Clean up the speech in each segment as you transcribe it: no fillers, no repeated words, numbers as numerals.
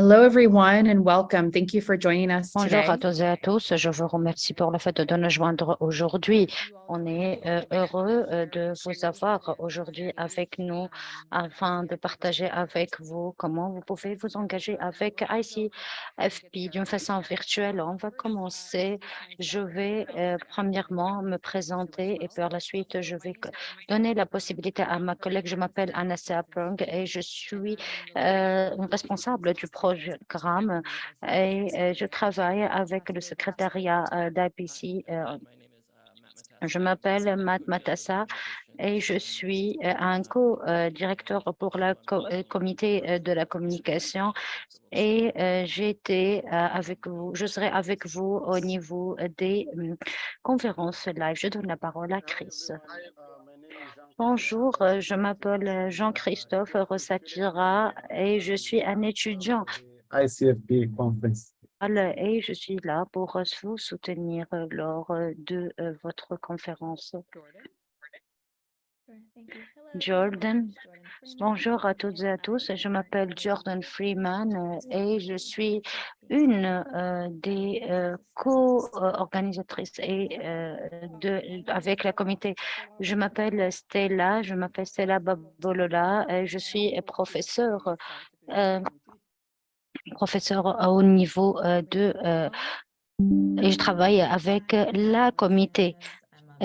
Hello, everyone, and welcome. Thank you for joining us Bonjour à today. tous et à tous. Je vous remercie pour le fait de nous joindre aujourd'hui. On est heureux de vous avoir aujourd'hui avec nous afin de partager avec vous comment vous pouvez vous engager avec ICFP d'une façon virtuelle. On va commencer. Je vais premièrement me présenter et par la suite, je vais donner la possibilité à ma collègue. Je m'appelle Anassia Prung et je suis responsable du programme et je travaille avec le secrétariat d'IPC. Je m'appelle Matt Matassa et je suis un co-directeur pour le comité de la communication et je serai avec vous au niveau des conférences live. Je donne la parole à Chris. Bonjour, je m'appelle Jean-Christophe Rossatira et je suis un étudiant ICFP conference. et je suis là pour vous soutenir lors de votre conférence. Jordan, bonjour à toutes et à tous. Je m'appelle Jordan Freeman et je suis une des co-organisatrices avec la comité. Je m'appelle Stella Babolola et je suis professeur à haut niveau et je travaille avec la comité.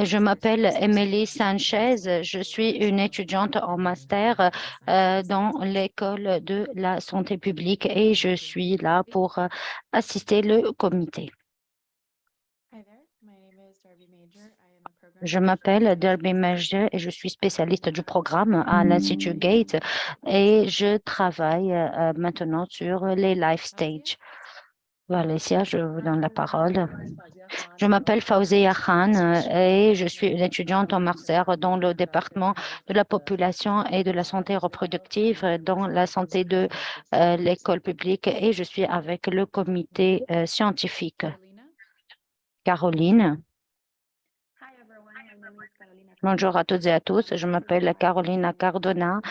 Je m'appelle Emily Sanchez. Je suis une étudiante en master dans l'école de la santé publique et je suis là pour assister le comité. Je m'appelle Derby Major et je suis spécialiste du programme à l'Institut Gates et je travaille maintenant sur les life stages. Valencia, je vous donne la parole. Je m'appelle Fawzia Khan et je suis une étudiante en master dans le département de la population et de la santé reproductive dans la santé de l'école publique et je suis avec le comité scientifique. Caroline. Bonjour à toutes et à tous. Je m'appelle Carolina Cardona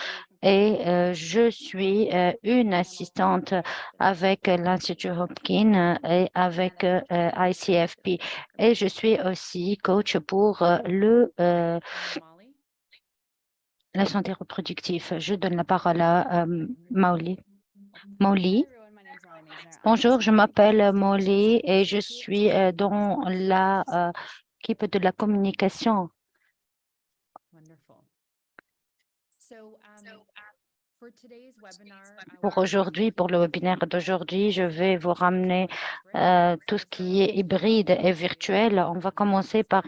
et je suis une assistante avec l'Institut Hopkins et avec ICFP. Et je suis aussi coach pour la santé reproductive. Je donne la parole à Mauli. Bonjour, je m'appelle Molly et je suis dans l'équipe de la communication. Pour aujourd'hui, pour le webinaire d'aujourd'hui, je vais vous ramener tout ce qui est hybride et virtuel. On va commencer par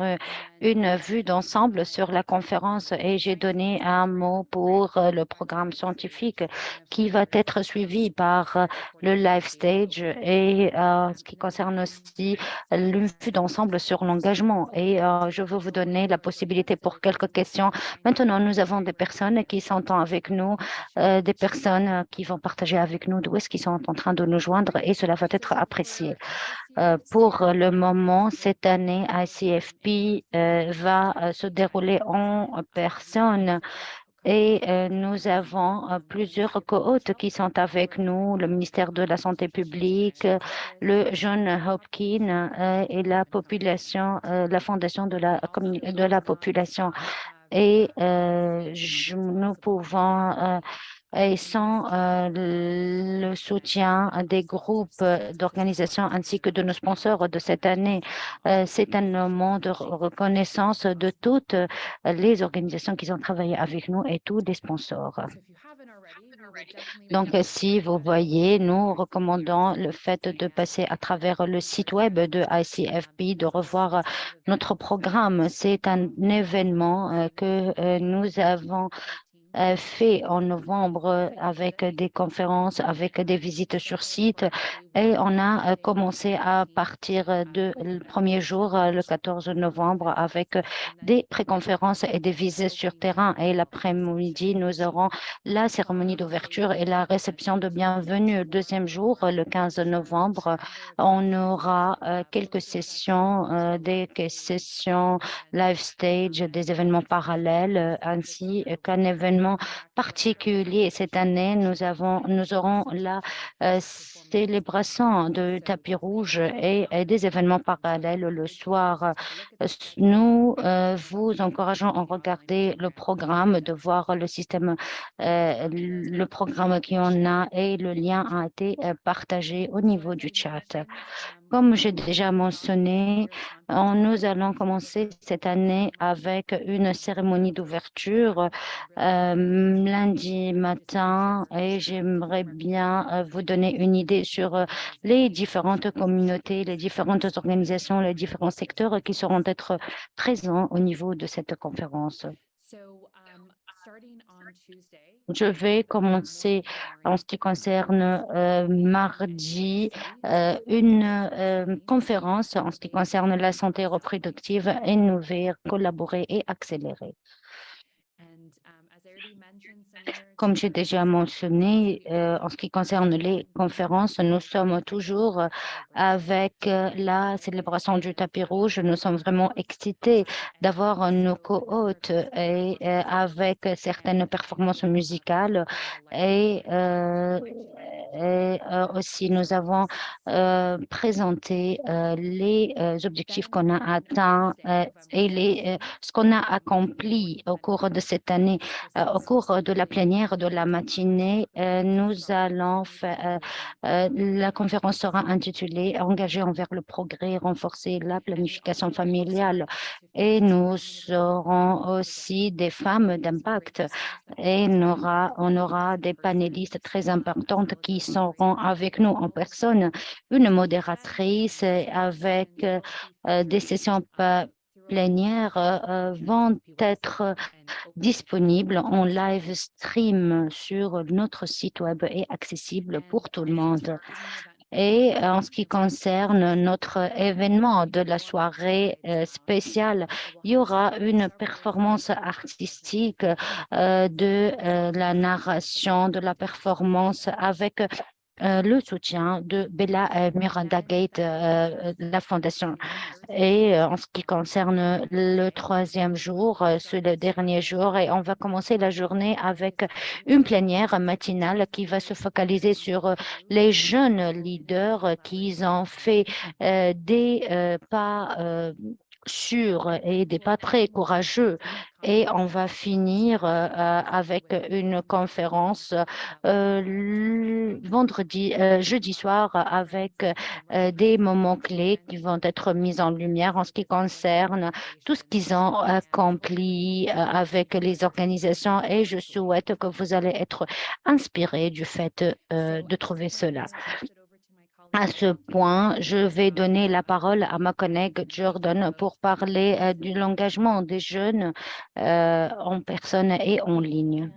une vue d'ensemble sur la conférence et j'ai donné un mot pour le programme scientifique qui va être suivi par le live stage et ce qui concerne aussi une vue d'ensemble sur l'engagement. Et je veux vous donner la possibilité pour quelques questions. Maintenant, nous avons des personnes qui sont avec nous, des personnes qui vont partager avec nous d'où est-ce qu'ils sont en train de nous joindre et cela va être apprécié. Pour le moment, cette année, ICFP va se dérouler en personne et nous avons plusieurs cohortes qui sont avec nous, le ministère de la Santé publique, le John Hopkins et la population, la fondation de la population. Et nous pouvons et sans le soutien des groupes d'organisations ainsi que de nos sponsors de cette année, c'est un moment de reconnaissance de toutes les organisations qui ont travaillé avec nous et tous les sponsors. Donc, si vous voyez, nous recommandons le fait de passer à travers le site web de ICFP, de revoir notre programme. C'est un événement que nous avons fait en novembre avec des conférences, avec des visites sur site et on a commencé à partir du premier jour, le 14 novembre, avec des préconférences et des visites sur terrain et l'après-midi, nous aurons la cérémonie d'ouverture et la réception de bienvenue. Le deuxième jour, le 15 novembre, on aura quelques sessions, des sessions live stage, des événements parallèles ainsi qu'un événement événement particulier cette année. Nous aurons la célébration de tapis rouge et des événements parallèles le soir. Nous vous encourageons à regarder le programme, de voir le système, le programme qu'on a et le lien a été partagé au niveau du chat. Comme j'ai déjà mentionné, nous allons commencer cette année avec une cérémonie d'ouverture lundi matin et j'aimerais bien vous donner une idée sur les différentes communautés, les différentes organisations, les différents secteurs qui seront être présents au niveau de cette conférence. Je vais commencer en ce qui concerne mardi une conférence en ce qui concerne la santé reproductive, innover, collaborer et accélérer. Comme j'ai déjà mentionné, en ce qui concerne les conférences, nous sommes toujours avec la célébration du tapis rouge. Nous sommes vraiment excités d'avoir nos co-hôtes et avec certaines performances musicales aussi nous avons présenté les objectifs qu'on a atteints et ce qu'on a accompli au cours de cette année. Au cours de la plénière de la matinée, nous allons faire, la conférence sera intitulée « Engagé envers le progrès, renforcer la planification familiale » et nous aurons aussi des femmes d'impact et on aura des panélistes très importantes qui seront avec nous en personne, une modératrice avec des sessions plénières vont être disponibles en live stream sur notre site web et accessible pour tout le monde. Et en ce qui concerne notre événement de la soirée spéciale, il y aura une performance artistique de la narration, de la performance avec le soutien de Bella Miranda Gate, la fondation. Et en ce qui concerne le troisième jour, c'est le dernier jour, et on va commencer la journée avec une plénière matinale qui va se focaliser sur les jeunes leaders qui ont fait des pas sûrs et des pas très courageux. Et on va finir avec une conférence jeudi soir avec des moments clés qui vont être mis en lumière en ce qui concerne tout ce qu'ils ont accompli avec les organisations et je souhaite que vous allez être inspirés du fait de trouver cela. À ce point, je vais donner la parole à ma collègue Jordan pour parler de l'engagement des jeunes en personne et en ligne.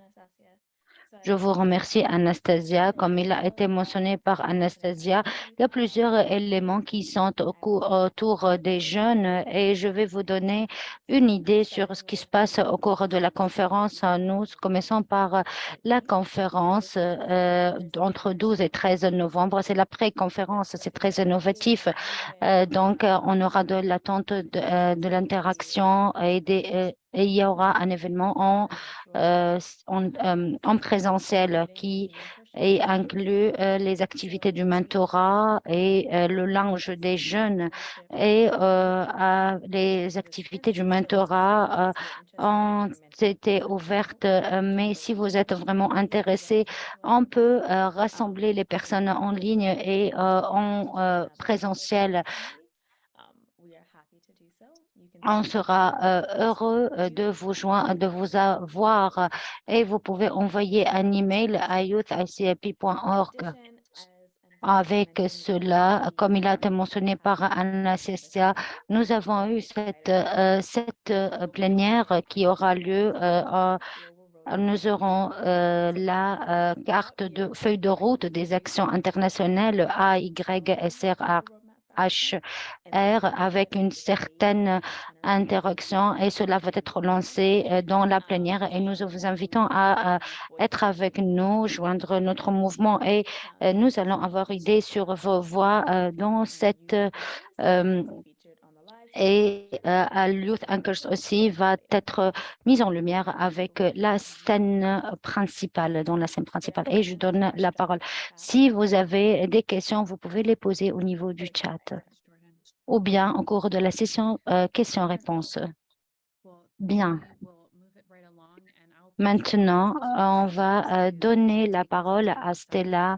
Je vous remercie, Anastasia. Comme il a été mentionné par Anastasia, il y a plusieurs éléments qui sont autour des jeunes et je vais vous donner une idée sur ce qui se passe au cours de la conférence. Nous commençons par la conférence entre 12 et 13 novembre. C'est la pré-conférence, c'est très innovatif. Donc, on aura de l'attente de l'interaction et il y aura un événement en présentiel qui inclut les activités du mentorat et le lounge des jeunes et les activités du mentorat ont été ouvertes, mais si vous êtes vraiment intéressé, on peut rassembler les personnes en ligne et en présentiel. On sera heureux de vous joindre, de vous avoir et vous pouvez envoyer un email à youthicip.org. Avec cela, comme il a été mentionné par Anastasia, nous avons eu cette plénière qui aura lieu. Nous aurons la carte de feuille de route des actions internationales AYSRH avec une certaine interaction et cela va être lancé dans la plénière et nous vous invitons à être avec nous, joindre notre mouvement et nous allons avoir idée sur vos voix dans cette Et Youth Anchors aussi va être mise en lumière avec la scène principale, dans la scène principale. Et je donne la parole. Si vous avez des questions, vous pouvez les poser au niveau du chat ou bien au cours de la session questions-réponses. Bien. Maintenant, on va donner la parole à Stella.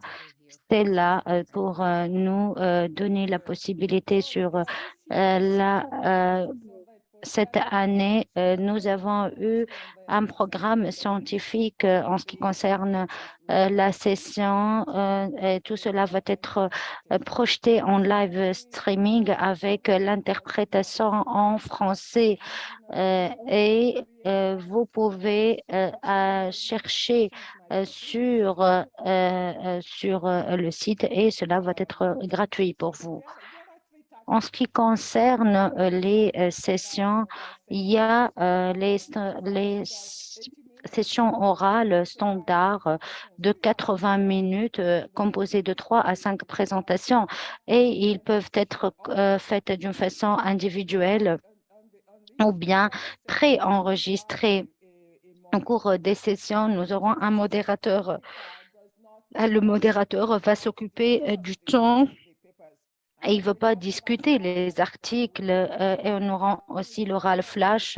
Stella, pour nous donner la possibilité sur cette année, nous avons eu un programme scientifique en ce qui concerne la session. Et tout cela va être projeté en live streaming avec l'interprétation en français. Vous pouvez chercher sur le site et cela va être gratuit pour vous. En ce qui concerne les sessions, il y a les sessions orales standards de 80 minutes composées de 3 à 5 présentations et ils peuvent être faites d'une façon individuelle ou bien préenregistrées. Au cours des sessions, nous aurons un modérateur. Le modérateur va s'occuper du temps et il ne veut pas discuter les articles et on aura aussi l'oral flash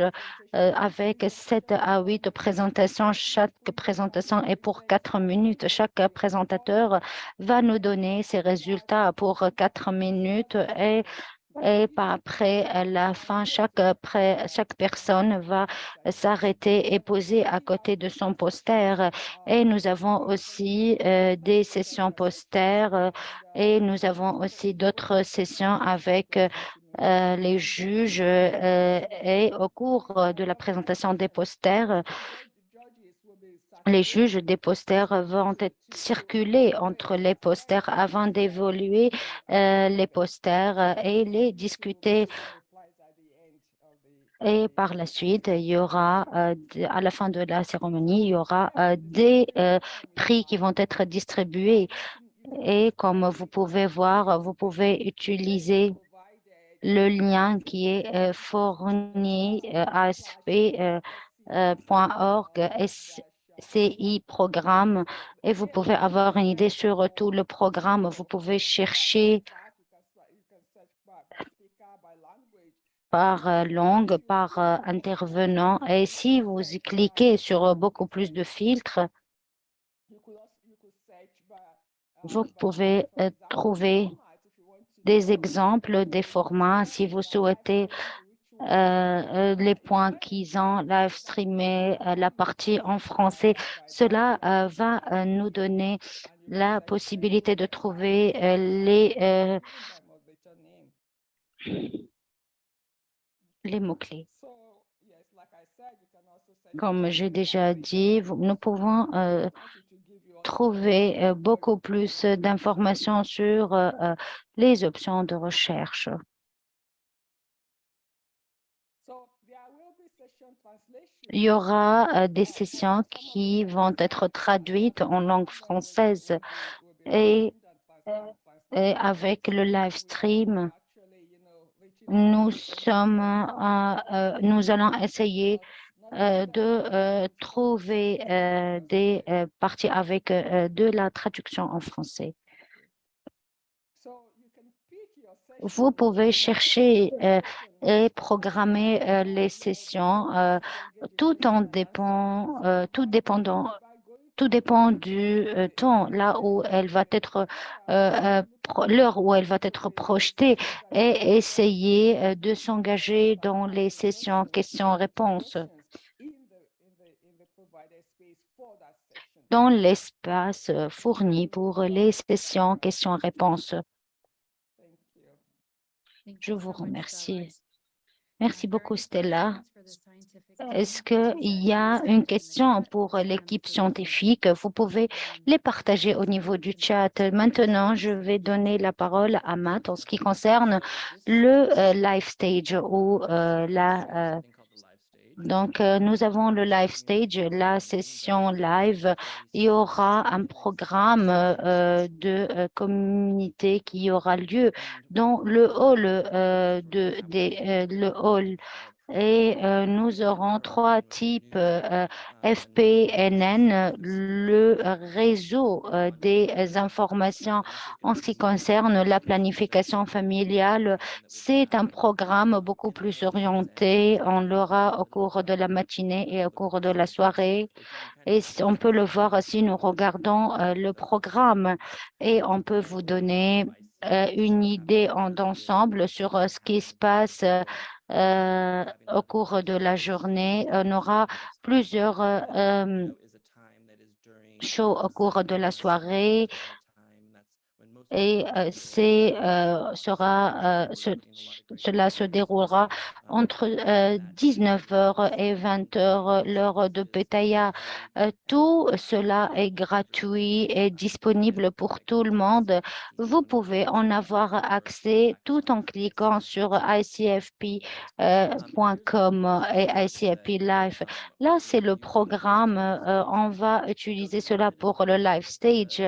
avec 7 à 8 présentations. Chaque présentation est pour 4 minutes. Chaque présentateur va nous donner ses résultats pour 4 minutes et après à la fin, chaque personne va s'arrêter et poser à côté de son poster. Et nous avons aussi des sessions posters et nous avons aussi d'autres sessions avec les juges et au cours de la présentation des posters, les juges des posters vont être circulés entre les posters avant d'évoluer les posters et les discuter. Et par la suite, il y aura, à la fin de la cérémonie, il y aura des prix qui vont être distribués. Et comme vous pouvez voir, vous pouvez utiliser le lien qui est fourni asp.org SCI programme et vous pouvez avoir une idée sur tout le programme. Vous pouvez chercher par langue, par intervenant et si vous cliquez sur beaucoup plus de filtres, vous pouvez trouver des exemples, des formats si vous souhaitez les points qu'ils ont live streamé, la partie en français. Cela va nous donner la possibilité de trouver les mots-clés. Comme j'ai déjà dit, nous pouvons trouver beaucoup plus d'informations sur les options de recherche. Il y aura des sessions qui vont être traduites en langue française et avec le live stream, nous allons essayer de trouver des parties avec de la traduction en français. Vous pouvez chercher et programmer les sessions tout dépend du temps, là où elle va être, l'heure où elle va être projetée et essayer de s'engager dans les sessions questions-réponses dans l'espace fourni pour les sessions questions-réponses. Je vous remercie. Merci beaucoup, Stella. Est-ce qu'il y a une question pour l'équipe scientifique? Vous pouvez les partager au niveau du chat. Maintenant, je vais donner la parole à Matt en ce qui concerne le live stage ou Donc, nous avons le live stage, la session live. Il y aura un programme de communauté qui aura lieu dans le hall le hall. Et nous aurons trois types FPNN, le réseau des informations en ce qui concerne la planification familiale. C'est un programme beaucoup plus orienté. On l'aura au cours de la matinée et au cours de la soirée. Et on peut le voir si nous regardons le programme et on peut vous donner une idée d'ensemble sur ce qui se passe au cours de la journée. On aura plusieurs shows au cours de la soirée et cela se déroulera entre 19 heures et 20 heures, l'heure de Pattaya. Tout cela est gratuit et disponible pour tout le monde. Vous pouvez en avoir accès tout en cliquant sur icfp.com et ICFP Live. Là, c'est le programme. On va utiliser cela pour le live stage.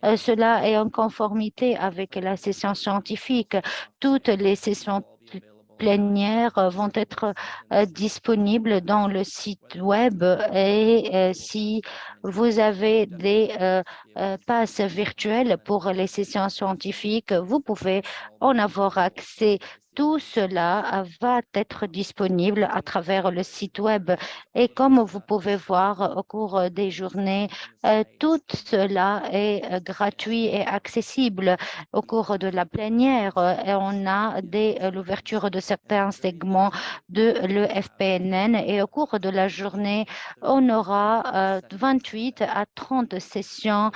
Cela est en conformité avec la session scientifique. Toutes les sessions plénières vont être disponibles dans le site web et si vous avez des passes virtuelles pour les sessions scientifiques, vous pouvez en avoir accès. Tout cela va être disponible à travers le site web et comme vous pouvez voir au cours des journées, tout cela est gratuit et accessible au cours de la plénière. Et on a l'ouverture de certains segments de l'EFPNN et au cours de la journée, on aura 28 à 30 sessions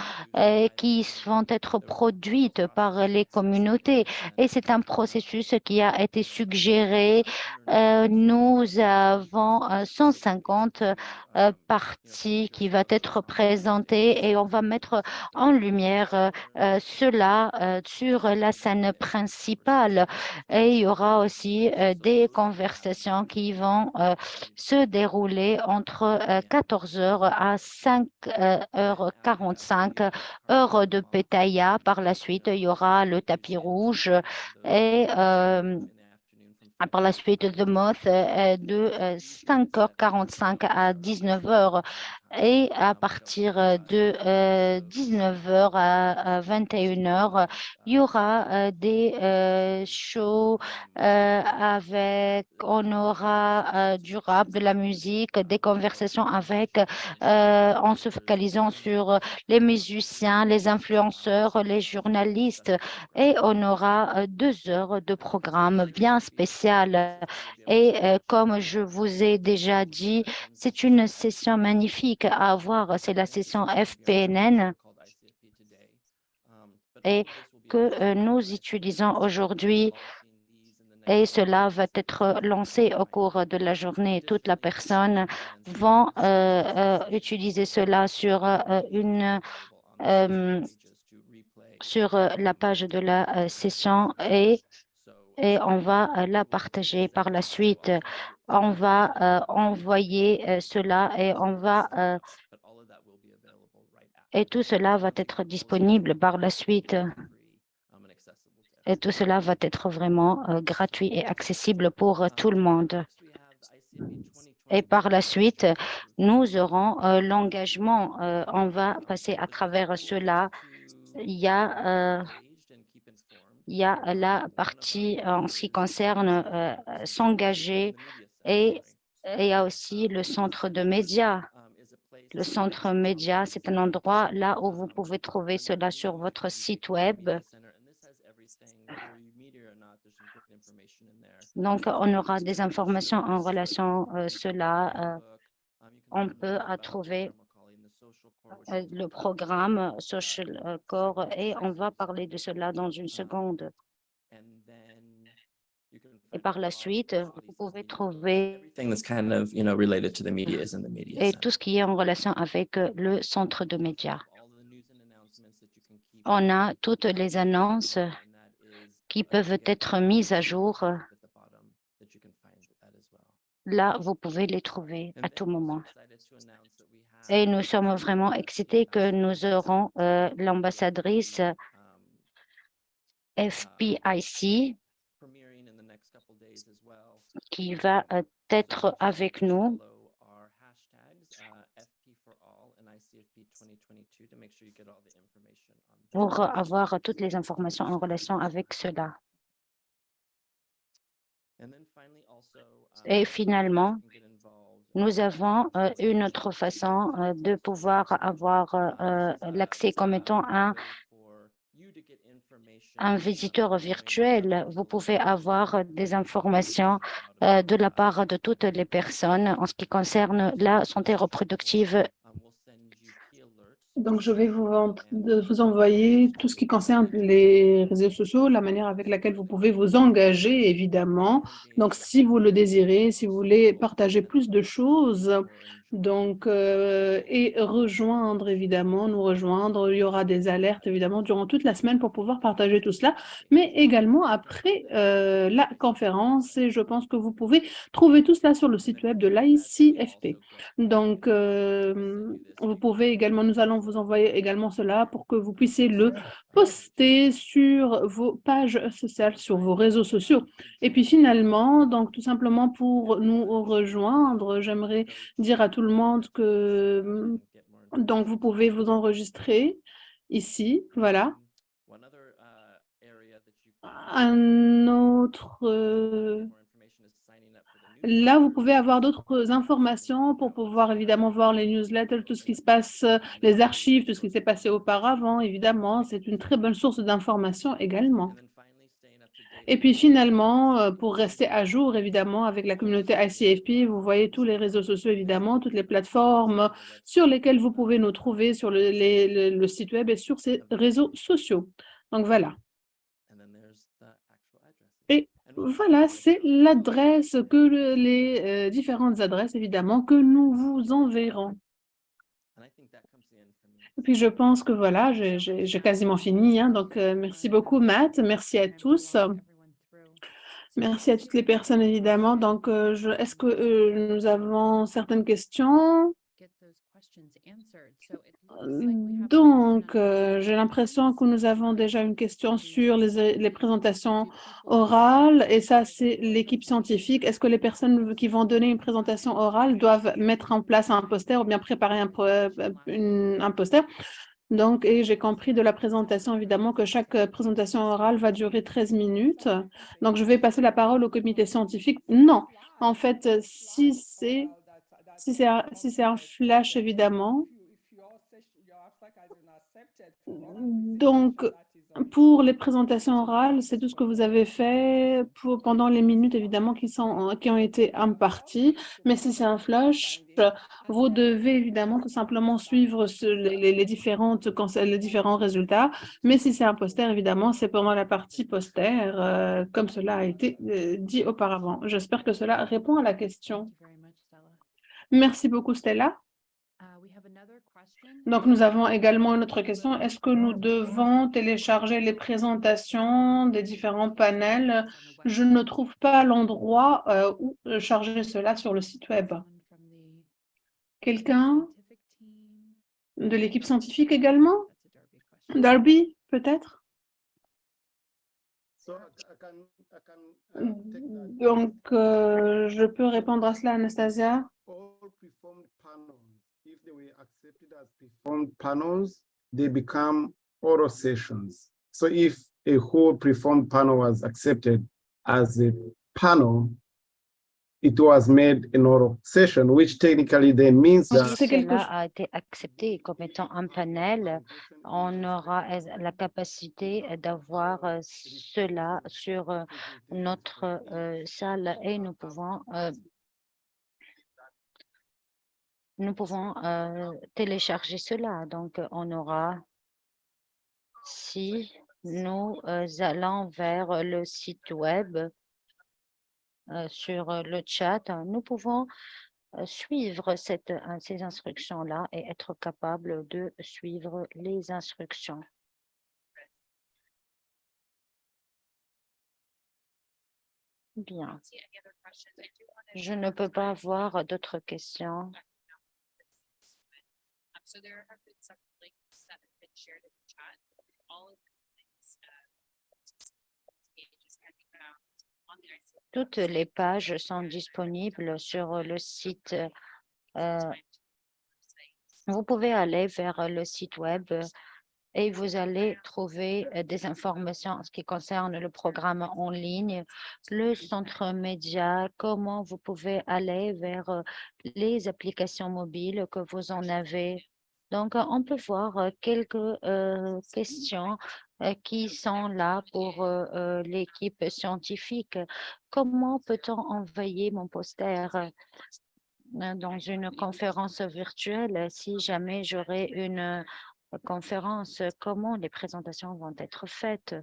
qui vont être produites par les communautés. Et c'est un processus qui a été suggéré. Nous avons 150 partie qui va être présentée et on va mettre en lumière cela sur la scène principale. Et il y aura aussi des conversations qui vont se dérouler entre 14 heures à 5h45, heure de Pattaya. Par la suite, il y aura le tapis rouge et par la suite, The Moth de 5h45 à 19 heures et à partir de 19 heures à 21 heures, il y aura des shows on aura du rap, de la musique, des conversations en se focalisant sur les musiciens, les influenceurs, les journalistes et on aura 2 heures de programme bien spécial. Et comme je vous ai déjà dit, c'est une session magnifique à avoir. C'est la session FPNN et que nous utilisons aujourd'hui. Et cela va être lancé au cours de la journée. Toutes les personnes vont utiliser cela sur la page de la session et on va la partager par la suite. On va envoyer cela et tout cela va être disponible par la suite. Et tout cela va être vraiment gratuit et accessible pour tout le monde. Et par la suite, nous aurons l'engagement. On va passer à travers cela. Il y a la partie en ce qui concerne s'engager et il y a aussi le centre de médias. Le centre média, c'est un endroit là où vous pouvez trouver cela sur votre site web. Donc, on aura des informations en relation à cela. On peut trouver le programme Social Core et on va parler de cela dans une seconde. Et par la suite, vous pouvez trouver et tout ce qui est en relation avec le centre de médias. On a toutes les annonces qui peuvent être mises à jour là, vous pouvez les trouver à tout moment. Et nous sommes vraiment excités que nous aurons l'ambassadrice FPIC qui va être avec nous pour avoir toutes les informations en relation avec cela. Et finalement, nous avons une autre façon de pouvoir avoir l'accès comme étant un visiteur virtuel. Vous pouvez avoir des informations de la part de toutes les personnes en ce qui concerne la santé reproductive. Donc, je vais vous envoyer tout ce qui concerne les réseaux sociaux, la manière avec laquelle vous pouvez vous engager, évidemment. Donc, si vous le désirez, si vous voulez partager plus de choses, donc, et rejoindre, évidemment, nous rejoindre. Il y aura des alertes, évidemment, durant toute la semaine pour pouvoir partager tout cela, mais également après la conférence. Et je pense que vous pouvez trouver tout cela sur le site web de l'ICFP. Donc, vous pouvez également, nous allons vous envoyer également cela pour que vous puissiez le poster sur vos pages sociales, sur vos réseaux sociaux. Et puis finalement, donc tout simplement pour nous rejoindre, j'aimerais dire à tout le monde que donc vous pouvez vous enregistrer ici, voilà. Un autre là, vous pouvez avoir d'autres informations pour pouvoir évidemment voir les newsletters, tout ce qui se passe, les archives, tout ce qui s'est passé auparavant, évidemment. C'est une très bonne source d'information également. Et puis finalement, pour rester à jour, évidemment, avec la communauté ICFP, vous voyez tous les réseaux sociaux, évidemment, toutes les plateformes sur lesquelles vous pouvez nous trouver sur le site web et sur ces réseaux sociaux. Donc voilà. Et voilà, c'est l'adresse que les différentes adresses, évidemment, que nous vous enverrons. Et puis, je pense que voilà, j'ai quasiment fini. Hein, donc, merci beaucoup, Matt. Merci à tous. Merci à toutes les personnes, évidemment. Donc, est-ce que nous avons certaines questions? Donc, j'ai l'impression que nous avons déjà une question sur les présentations orales, et ça, c'est l'équipe scientifique. Est-ce que les personnes qui vont donner une présentation orale doivent mettre en place un poster ou bien préparer un poster? Donc, et j'ai compris de la présentation, évidemment, que chaque présentation orale va durer 13 minutes. Donc, je vais passer la parole au comité scientifique. Non, en fait, si c'est un flash, évidemment. Donc, pour les présentations orales, c'est tout ce que vous avez fait pendant les minutes, évidemment, qui ont été imparties. Mais si c'est un flash, vous devez évidemment tout simplement suivre les différents résultats. Mais si c'est un poster, évidemment, c'est pendant la partie poster, comme cela a été dit auparavant. J'espère que cela répond à la question. Merci beaucoup, Stella. Donc, nous avons également une autre question. Est-ce que nous devons télécharger les présentations des différents panels? Je ne trouve pas l'endroit où charger cela sur le site web. Quelqu'un de l'équipe scientifique également? Darby, peut-être? Donc, je peux répondre à cela, Anastasia? If they were accepted as preformed panels, they become oral sessions. So if a whole preformed panel was accepted as a panel, it was made an oral session, which technically then means that Si cela a été accepté comme étant un panel, on aura la capacité d'avoir cela sur notre salle et nous pouvons télécharger cela. Donc, on aura, si nous allons vers le site web, sur le chat, nous pouvons suivre ces instructions-là et être capable de suivre les instructions. Bien. Je ne peux pas avoir d'autres questions. So there have been some links that have been shared in the chat. All of these pages can be found on the ICF. Toutes les pages sont disponibles sur le site. Vous pouvez aller vers le site web et vous allez trouver des informations en ce qui concerne le programme en ligne, le centre média, comment vous pouvez aller vers les applications mobiles que vous en avez. Donc, on peut voir quelques questions qui sont là pour l'équipe scientifique. Comment peut-on envoyer mon poster dans une conférence virtuelle si jamais j'aurai une conférence? Comment les présentations vont être faites?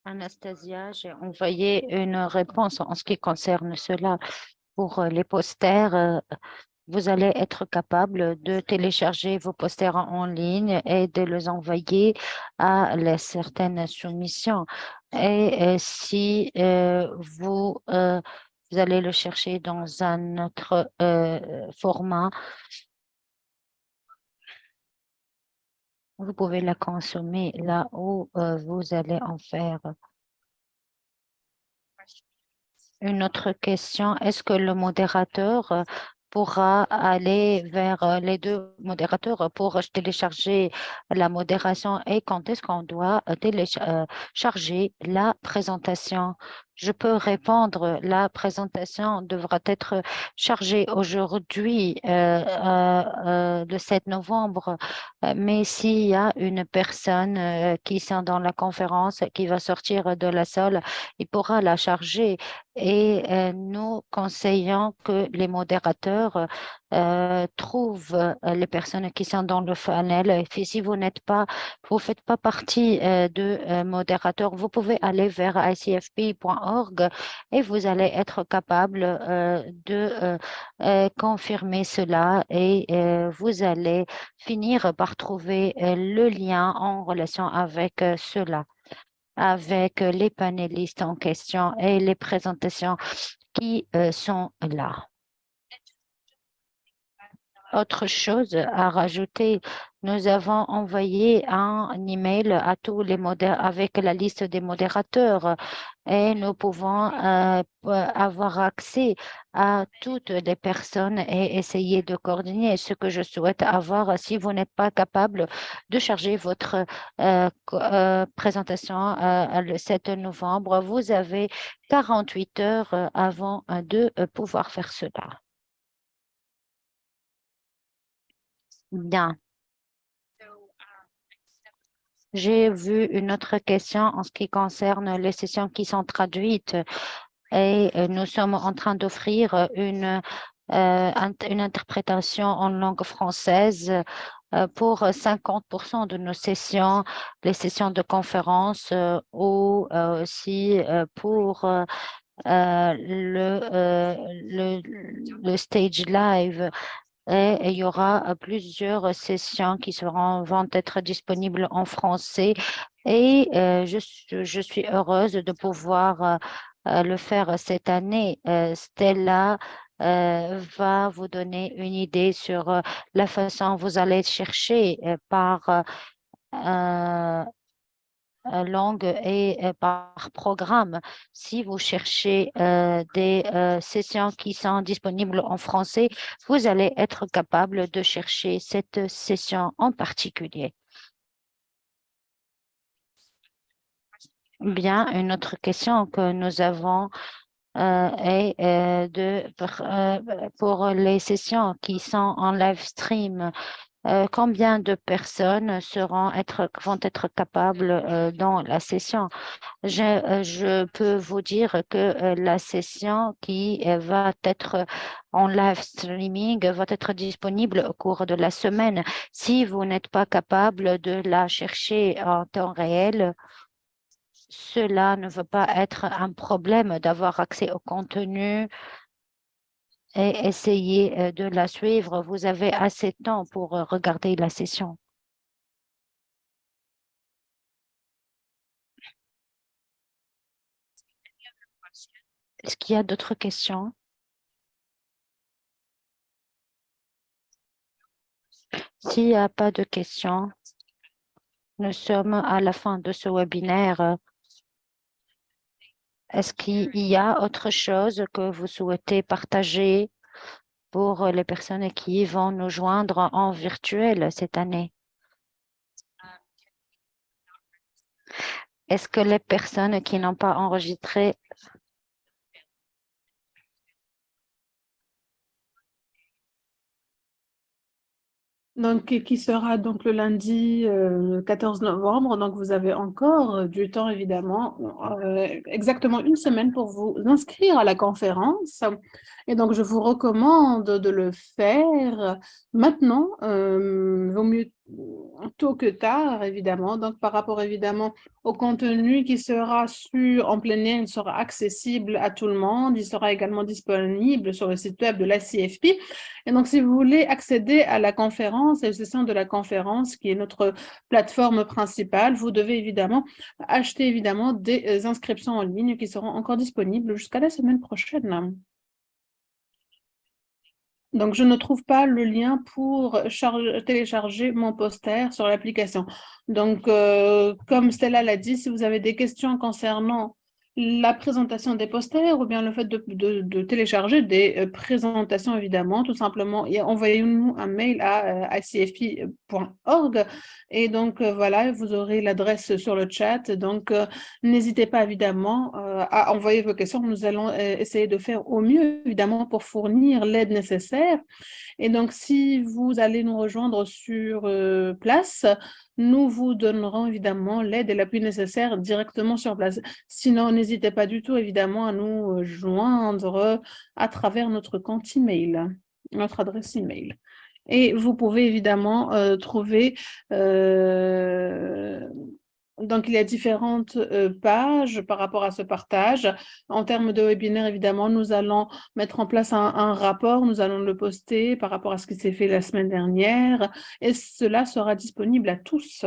Anastasia, j'ai envoyé une réponse en ce qui concerne cela. Pour les posters, vous allez être capable de télécharger vos posters en ligne et de les envoyer à certaines soumissions. Et si vous allez le chercher dans un autre format, vous pouvez la consommer là où vous allez en faire. Une autre question, est-ce que le modérateur pourra aller vers les deux modérateurs pour télécharger la modération et quand est-ce qu'on doit télécharger la présentation? Je peux répondre, la présentation devra être chargée aujourd'hui, le 7 novembre, mais s'il y a une personne qui sont dans la conférence, qui va sortir de la salle, il pourra la charger et nous conseillons que les modérateurs trouvent les personnes qui sont dans le panel. Et si vous vous faites pas partie de modérateur, vous pouvez aller vers icfp.org et vous allez être capable de confirmer cela et vous allez finir par trouver le lien en relation avec cela, avec les panélistes en question et les présentations qui sont là. Autre chose à rajouter, nous avons envoyé un email à tous les avec la liste des modérateurs et nous pouvons avoir accès à toutes les personnes et essayer de coordonner. Ce que je souhaite avoir, si vous n'êtes pas capable de charger votre présentation le 7 novembre, vous avez 48 heures avant de pouvoir faire cela. Bien. J'ai vu une autre question en ce qui concerne les sessions qui sont traduites et nous sommes en train d'offrir une interprétation en langue française pour 50% de nos sessions, les sessions de conférence ou aussi pour le stage live. Et il y aura plusieurs sessions qui vont être disponibles en français et je suis heureuse de pouvoir le faire cette année. Stella va vous donner une idée sur la façon dont vous allez chercher par langue et par programme. Si vous cherchez des sessions qui sont disponibles en français, vous allez être capable de chercher cette session en particulier. Bien, une autre question que nous avons est pour les sessions qui sont en live stream. Combien de personnes vont être capables dans la session? Je peux vous dire que la session qui va être en live streaming va être disponible au cours de la semaine. Si vous n'êtes pas capable de la chercher en temps réel, cela ne va pas être un problème d'avoir accès au contenu et essayez de la suivre. Vous avez assez de temps pour regarder la session. Est-ce qu'il y a d'autres questions? S'il n'y a pas de questions, nous sommes à la fin de ce webinaire. Est-ce qu'il y a autre chose que vous souhaitez partager pour les personnes qui vont nous joindre en virtuel cette année? Est-ce que les personnes qui n'ont pas enregistré Donc, qui sera donc le lundi 14 novembre. Donc, vous avez encore du temps, évidemment, exactement une semaine pour vous inscrire à la conférence. Et donc, je vous recommande de le faire maintenant, vaut mieux tôt que tard, évidemment. Donc, par rapport, évidemment, au contenu qui sera en plein air, il sera accessible à tout le monde. Il sera également disponible sur le site web de la CFP. Et donc, si vous voulez accéder à la conférence, et aux sessions de la conférence, qui est notre plateforme principale, vous devez évidemment acheter des inscriptions en ligne qui seront encore disponibles jusqu'à la semaine prochaine. Donc, je ne trouve pas le lien pour télécharger mon poster sur l'application. Donc, comme Stella l'a dit, si vous avez des questions concernant la présentation des posters ou bien le fait de télécharger des présentations, évidemment, tout simplement, envoyez-nous un mail à icfp.org et donc voilà, vous aurez l'adresse sur le chat. Donc, n'hésitez pas évidemment à envoyer vos questions. Nous allons essayer de faire au mieux, évidemment, pour fournir l'aide nécessaire. Et donc, si vous allez nous rejoindre sur place, nous vous donnerons évidemment l'aide et l'appui nécessaire directement sur place. Sinon, n'hésitez pas du tout, évidemment, à nous joindre à travers notre compte email, notre adresse email. Et vous pouvez évidemment trouver... donc, il y a différentes pages par rapport à ce partage. En termes de webinaire, évidemment, nous allons mettre en place un rapport, nous allons le poster par rapport à ce qui s'est fait la semaine dernière et cela sera disponible à tous.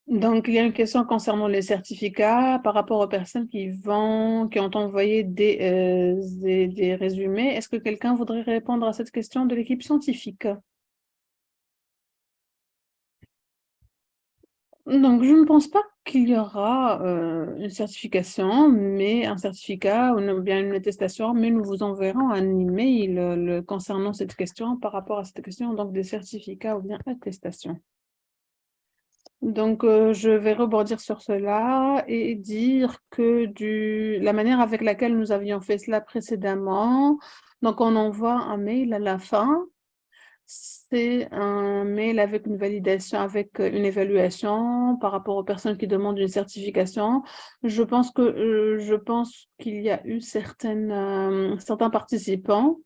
Donc, il y a une question concernant les certificats par rapport aux personnes qui ont envoyé des résumés. Est-ce que quelqu'un voudrait répondre à cette question de l'équipe scientifique? Donc, je ne pense pas qu'il y aura une certification, mais un certificat ou bien une attestation, mais nous vous enverrons un email concernant cette question, par rapport à cette question, donc des certificats ou bien attestations. Donc, je vais rebondir sur cela et dire que la manière avec laquelle nous avions fait cela précédemment, donc on envoie un mail à la fin. C'est un mail avec une validation, avec une évaluation par rapport aux personnes qui demandent une certification. Je pense qu'il y a eu certains participants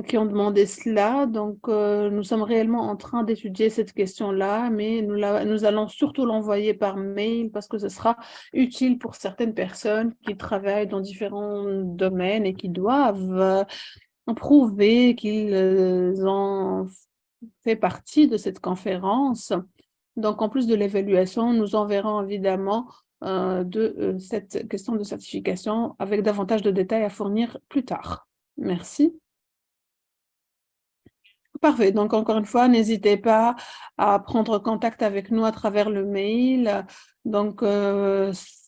qui ont demandé cela. Donc, nous sommes réellement en train d'étudier cette question-là, mais nous allons surtout l'envoyer par mail parce que ce sera utile pour certaines personnes qui travaillent dans différents domaines et qui doivent prouver qu'ils ont fait partie de cette conférence. Donc, en plus de l'évaluation, nous enverrons évidemment cette question de certification avec davantage de détails à fournir plus tard. Merci. Parfait. Donc, encore une fois, n'hésitez pas à prendre contact avec nous à travers le mail. Donc,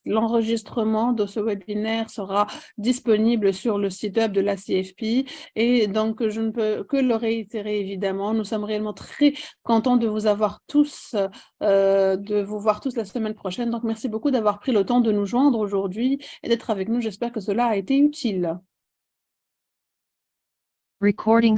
l'enregistrement de ce webinaire sera disponible sur le site web de la CFP. Et donc, je ne peux que le réitérer, évidemment. Nous sommes réellement très contents de vous avoir tous, de vous voir tous la semaine prochaine. Donc, merci beaucoup d'avoir pris le temps de nous joindre aujourd'hui et d'être avec nous. J'espère que cela a été utile. Recording